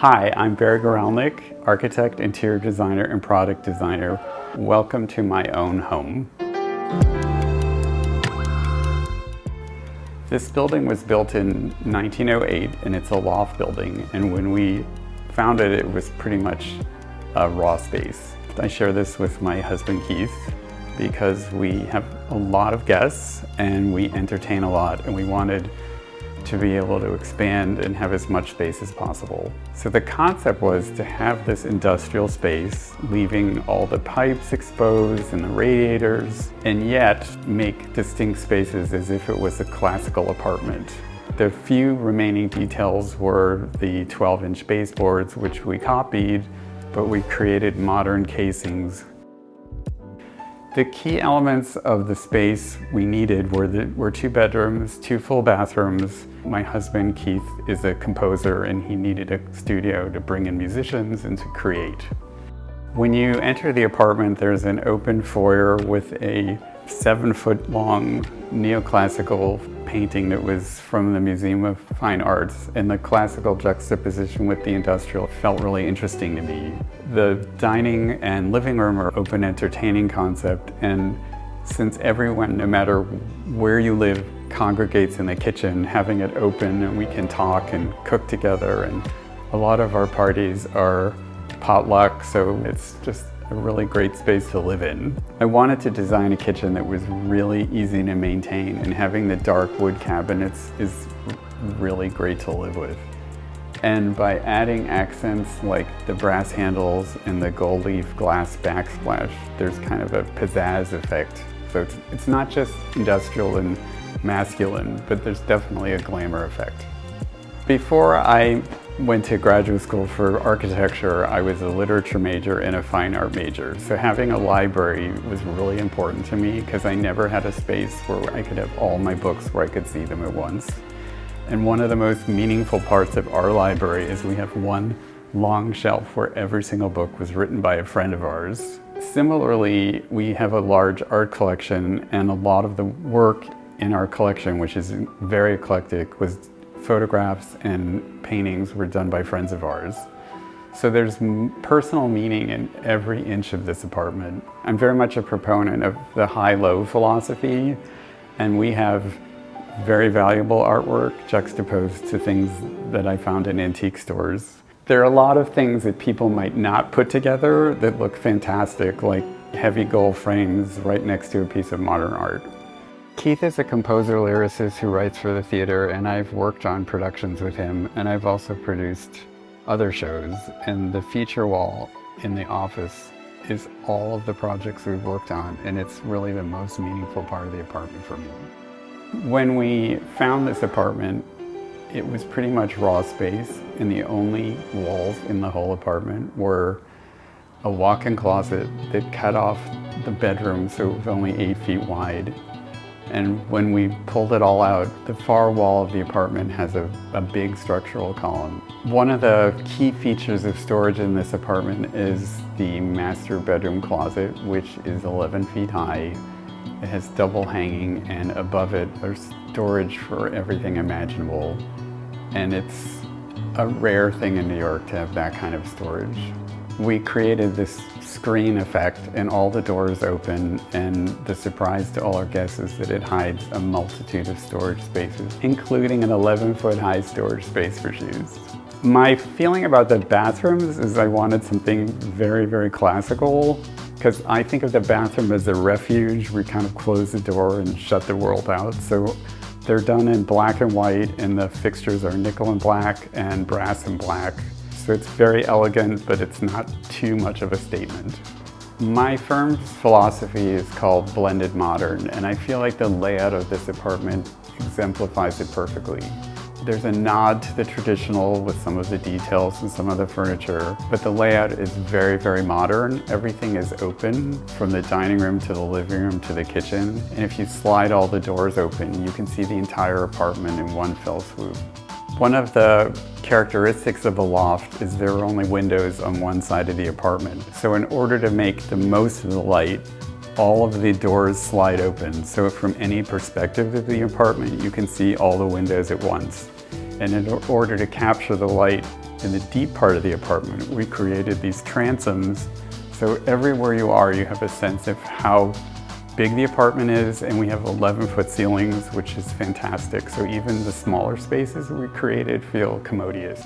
Hi, I'm Goralnick, architect, interior designer, and product designer. Welcome to my own home. This building was built in 1908 and it's a loft building, and when we found it, it was pretty much a raw space. I share this with my husband Keith because we have a lot of guests and we entertain a lot, and we wanted to be able to expand and have as much space as possible. So the concept was to have this industrial space, leaving all the pipes exposed and the radiators, and yet make distinct spaces as if it was a classical apartment. The few remaining details were the 12-inch baseboards, which we copied, but we created modern casings. The key elements of the space we needed were 2 bedrooms, 2 full bathrooms. My husband Keith is a composer and he needed a studio to bring in musicians and to create. When you enter the apartment, there's an open foyer with a 7-foot-long neoclassical painting that was from the Museum of Fine Arts, and the classical juxtaposition with the industrial felt really interesting to me. The dining and living room are open entertaining concept, and since everyone, no matter where you live, congregates in the kitchen, having it open and we can talk and cook together, and a lot of our parties are potluck, so it's just a really great space to live in. I wanted to design a kitchen that was really easy to maintain, and having the dark wood cabinets is really great to live with. And by adding accents like the brass handles and the gold leaf glass backsplash, there's kind of a pizzazz effect. So it's not just industrial and masculine, but there's definitely a glamour effect. Before I went to graduate school for architecture, I was a literature major and a fine art major. So having a library was really important to me because I never had a space where I could have all my books where I could see them at once. And one of the most meaningful parts of our library is we have one long shelf where every single book was written by a friend of ours. Similarly, we have a large art collection, and a lot of the work in our collection, which is very eclectic, was photographs and paintings were done by friends of ours. So there's personal meaning in every inch of this apartment. I'm very much a proponent of the high-low philosophy, and we have very valuable artwork juxtaposed to things that I found in antique stores. There are a lot of things that people might not put together that look fantastic, like heavy gold frames right next to a piece of modern art. Keith is a composer-lyricist who writes for the theater, and I've worked on productions with him, and I've also produced other shows. And the feature wall in the office is all of the projects we've worked on, and it's really the most meaningful part of the apartment for me. When we found this apartment, it was pretty much raw space, and the only walls in the whole apartment were a walk-in closet that cut off the bedroom so it was only 8 feet wide. And when we pulled it all out, the far wall of the apartment has a big structural column. One of the key features of storage in this apartment is the master bedroom closet, which is 11 feet high. It has double hanging, and above it there's storage for everything imaginable. And it's a rare thing in New York to have that kind of storage. We created this screen effect, and all the doors open, and the surprise to all our guests is that it hides a multitude of storage spaces, including an 11-foot high storage space for shoes. My feeling about the bathrooms is I wanted something very, very classical, because I think of the bathroom as a refuge where you kind of close the door and shut the world out. So they're done in black and white, and the fixtures are nickel and black and brass and black. So it's very elegant, but it's not too much of a statement. My firm's philosophy is called Blended Modern, and I feel like the layout of this apartment exemplifies it perfectly. There's a nod to the traditional with some of the details and some of the furniture, but the layout is very, very modern. Everything is open, from the dining room to the living room to the kitchen. And if you slide all the doors open, you can see the entire apartment in one fell swoop. One of the characteristics of a loft is there are only windows on one side of the apartment. So in order to make the most of the light, all of the doors slide open. So from any perspective of the apartment, you can see all the windows at once. And in order to capture the light In the deep part of the apartment, we created these transoms, so everywhere you are, you have a sense of how big the apartment is, and we have 11-foot ceilings, which is fantastic. So even the smaller spaces we created feel commodious.